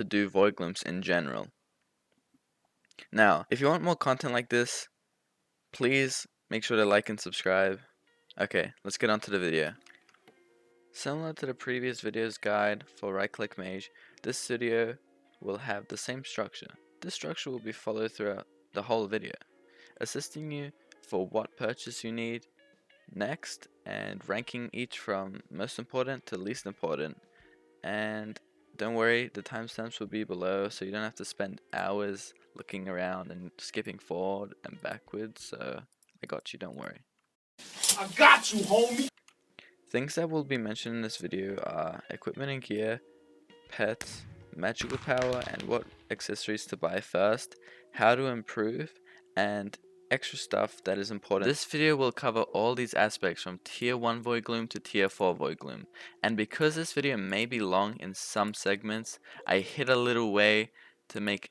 to do void glooms in general. Now, if you want more content like this, please make sure to like and subscribe. Okay, let's get on to the video. Similar to the previous video's guide for right-click mage, this video will have the same structure. This structure will be followed throughout the whole video, assisting you for what purchase you need next and ranking each from most important to least important. And don't worry, the timestamps will be below, so you don't have to spend hours looking around and skipping forward and backwards, so I got you, don't worry. I got you, homie! Things that will be mentioned in this video are equipment and gear, pets, magical power and what accessories to buy first, how to improve, and extra stuff that is important. This video will cover all these aspects from tier 1 void gloom to tier 4 void gloom, and because this video may be long in some segments, I hid a little way to make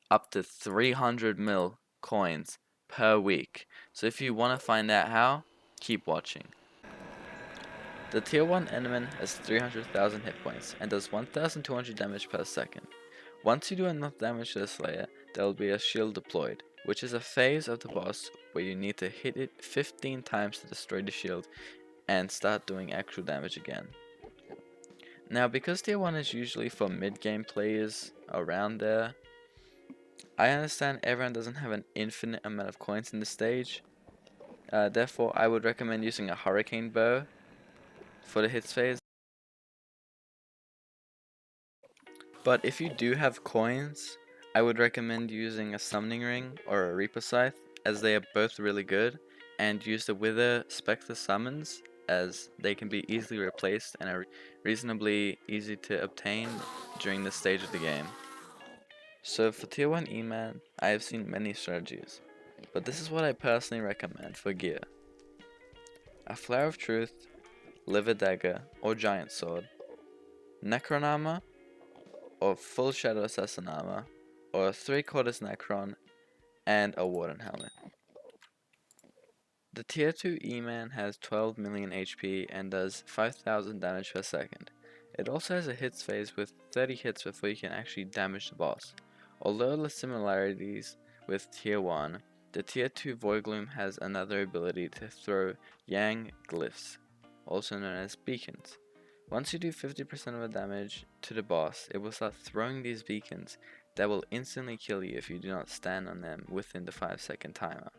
up to 300 mil coins per week. So if you want to find out how, keep watching. The tier 1 Enderman has 300,000 hit points and does 1,200 damage per second. Once you do enough damage to this layer, there will be a shield deployed, which is a phase of the boss where you need to hit it 15 times to destroy the shield and start doing actual damage again. Now, because tier 1 is usually for mid-game players around there, I understand everyone doesn't have an infinite amount of coins in this stage, therefore I would recommend using a hurricane bow for the hits phase. But if you do have coins, I would recommend using a summoning ring or a reaper scythe, as they are both really good, and use the wither spectre summons, as they can be easily replaced and are reasonably easy to obtain during this stage of the game. So for tier 1 E-Man, I have seen many strategies, but this is what I personally recommend for gear. A Flower of Truth, Liver Dagger or Giant Sword, Necron Armor, or full Shadow Assassin armor, or a 3/4 Necron, and a Warden helmet. The tier 2 E-Man has 12 million HP and does 5,000 damage per second. It also has a hits phase with 30 hits before you can actually damage the boss. Although the similarities with tier 1, the tier 2 Void Gloom has another ability to throw Yang glyphs, also known as beacons. Once you do 50% of the damage to the boss, it will start throwing these beacons that will instantly kill you if you do not stand on them within the 5-second timer.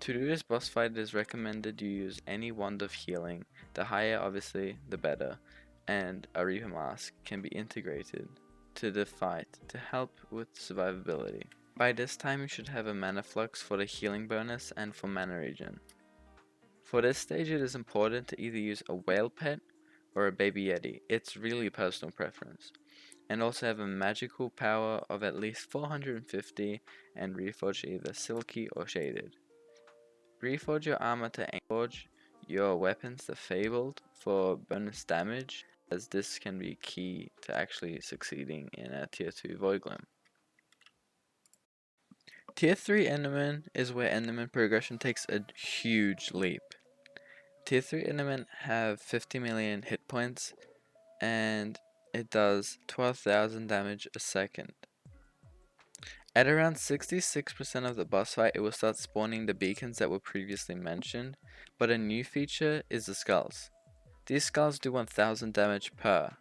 To do this boss fight, it is recommended you use any wand of healing, the higher obviously the better, and a Reaper Mask can be integrated to the fight to help with survivability. By this time you should have a mana flux for the healing bonus and for mana regen. For this stage it is important to either use a whale pet or a baby yeti, it's really personal preference, and also have a magical power of at least 450 and reforge either silky or shaded. Reforge your armor to forge your weapons to fabled for bonus damage, as this can be key to actually succeeding in a tier 2 void gloom. Tier 3 Enderman is where Enderman progression takes a huge leap. Tier 3 Endermen have 50 million hit points and it does 12,000 damage a second. At around 66% of the boss fight, it will start spawning the beacons that were previously mentioned, but a new feature is the skulls. These skulls do 1000 damage per,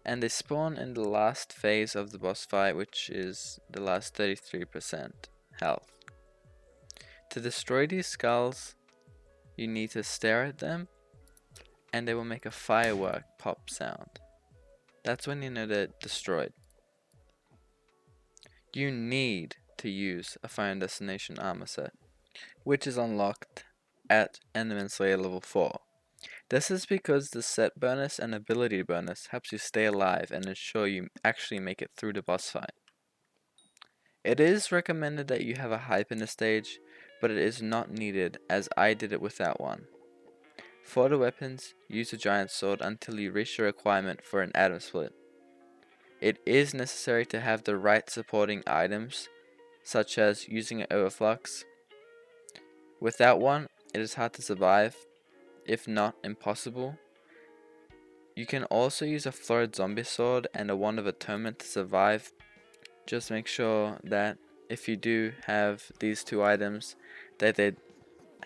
and they spawn in the last phase of the boss fight, which is the last 33% health. To destroy these skulls, you need to stare at them and they will make a firework pop sound. That's when you know they're destroyed. You need to use a Fire and Destination armor set, which is unlocked at Enderman Slayer level 4. This is because the set bonus and ability bonus helps you stay alive and ensure you actually make it through the boss fight. It is recommended that you have a hype in the stage, but it is not needed as I did it without one. For the weapons, use a giant sword until you reach the requirement for an atom split. It is necessary to have the right supporting items, such as using an overflux. Without one, it is hard to survive, if not impossible. You can also use a florid zombie sword and a wand of atonement to survive. Just make sure that if you do have these two items, that they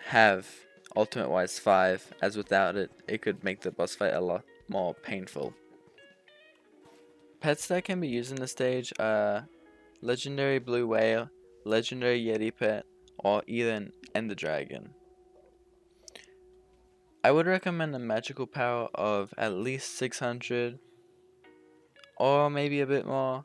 have ultimate wise 5, as without it, it could make the boss fight a lot more painful. Pets that can be used in the stage are legendary blue whale, legendary yeti pet, or even ender dragon. I would recommend a magical power of at least 600 or maybe a bit more,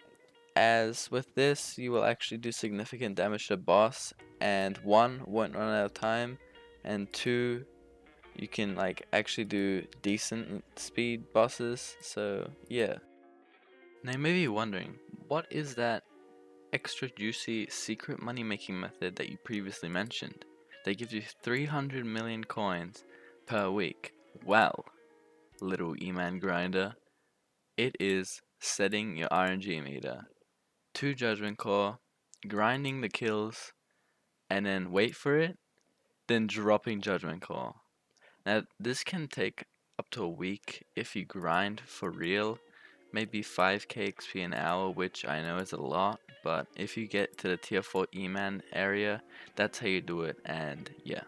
as with this you will actually do significant damage to the boss, and 1, won't run out of time, and 2, you can like actually do decent speed bosses. So yeah. Now you may be wondering, what is that extra juicy secret money making method that you previously mentioned that gives you 300 million coins per week? Well, little E-Man grinder, it is setting your RNG meter to Judgment Core, grinding the kills, and then wait for it, then dropping Judgment Core. Now this can take up to a week if you grind for real, maybe 5k XP an hour, which I know is a lot, but if you get to the tier 4 E-Man area, that's how you do it, and yeah.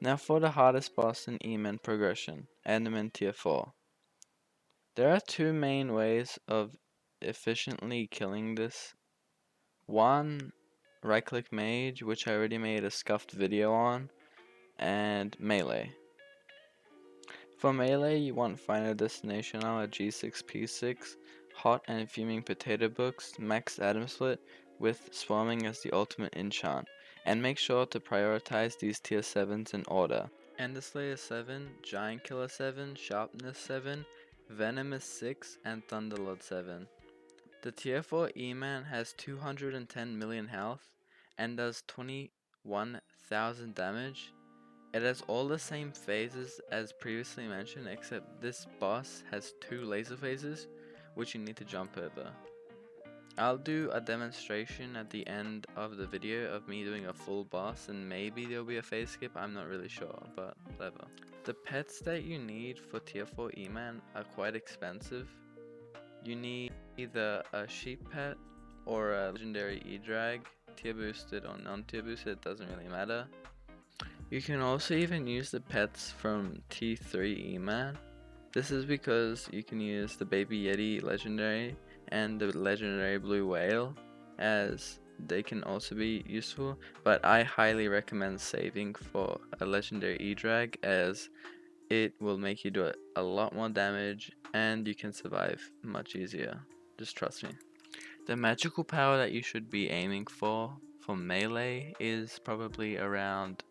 Now for the hardest boss in E-Man progression, Enderman tier 4. There are two main ways of efficiently killing this. One, right click mage, which I already made a scuffed video on, and melee. For melee, you want final destination armor G6P6, hot and fuming potato books, max atom split, with swarming as the ultimate enchant, and make sure to prioritize these tier 7s in order. Ender Slayer 7, Giant Killer 7, Sharpness 7, Venomous 6, and Thunderlord 7. The tier 4 E-Man has 210 million health and does 21,000 damage. It has all the same phases as previously mentioned, except this boss has 2 laser phases, which you need to jump over. I'll do a demonstration at the end of the video of me doing a full boss, and maybe there'll be a phase skip, I'm not really sure, but whatever. The pets that you need for tier 4 E-Man are quite expensive. You need either a sheep pet or a legendary E-Drag, tier boosted or non-tier boosted, it doesn't really matter. You can also even use the pets from T3 E-Man. This is because you can use the Baby Yeti legendary and the legendary blue whale, as they can also be useful, but I highly recommend saving for a legendary E-Drag, as it will make you do a lot more damage and you can survive much easier. Just trust me. The magical power that you should be aiming for melee is probably around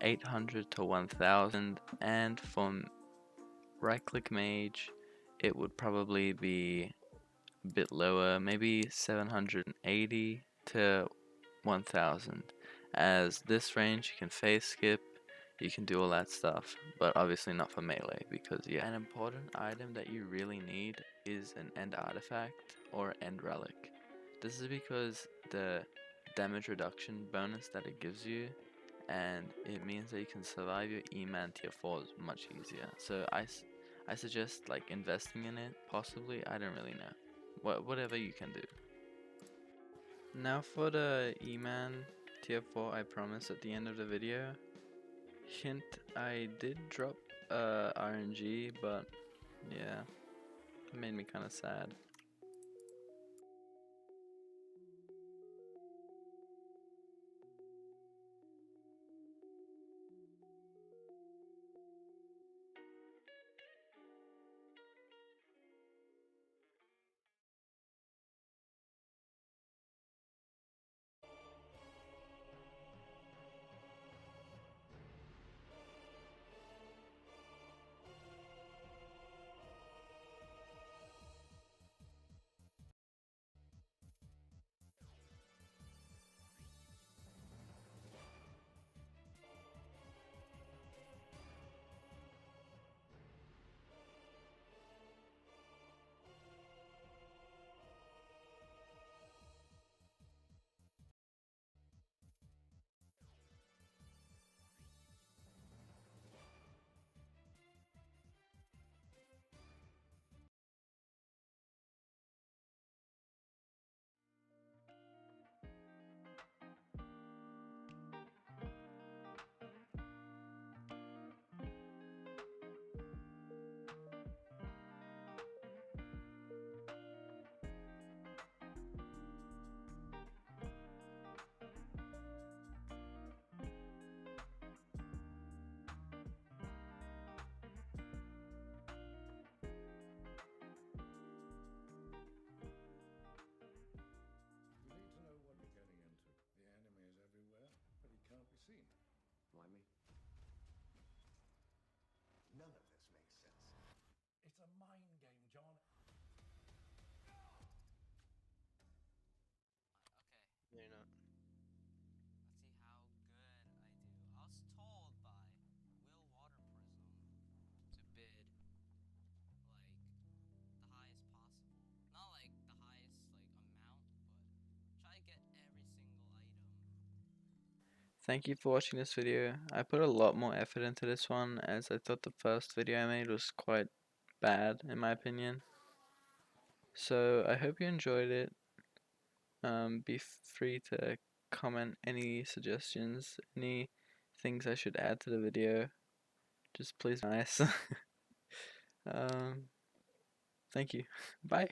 800 to 1000, and for right click mage it would probably be a bit lower, maybe 780 to 1000, as this range you can phase skip, you can do all that stuff, but obviously not for melee, because yeah. An important item that you really need is an end artifact or end relic. This is because the damage reduction bonus that it gives you, and it means that you can survive your E-Man tier 4s much easier. So I suggest like investing in it, possibly, I don't really know. Whatever you can do. Now for the E-Man tier 4 I promised at the end of the video. Hint, I did drop RNG, but yeah, it made me kinda sad. thank you for watching this video. I put a lot more effort into this one as I thought the first video I made was quite bad in my opinion. So I hope you enjoyed it. Be free to comment any suggestions, any things I should add to the video. Just please be nice. Thank you. Bye.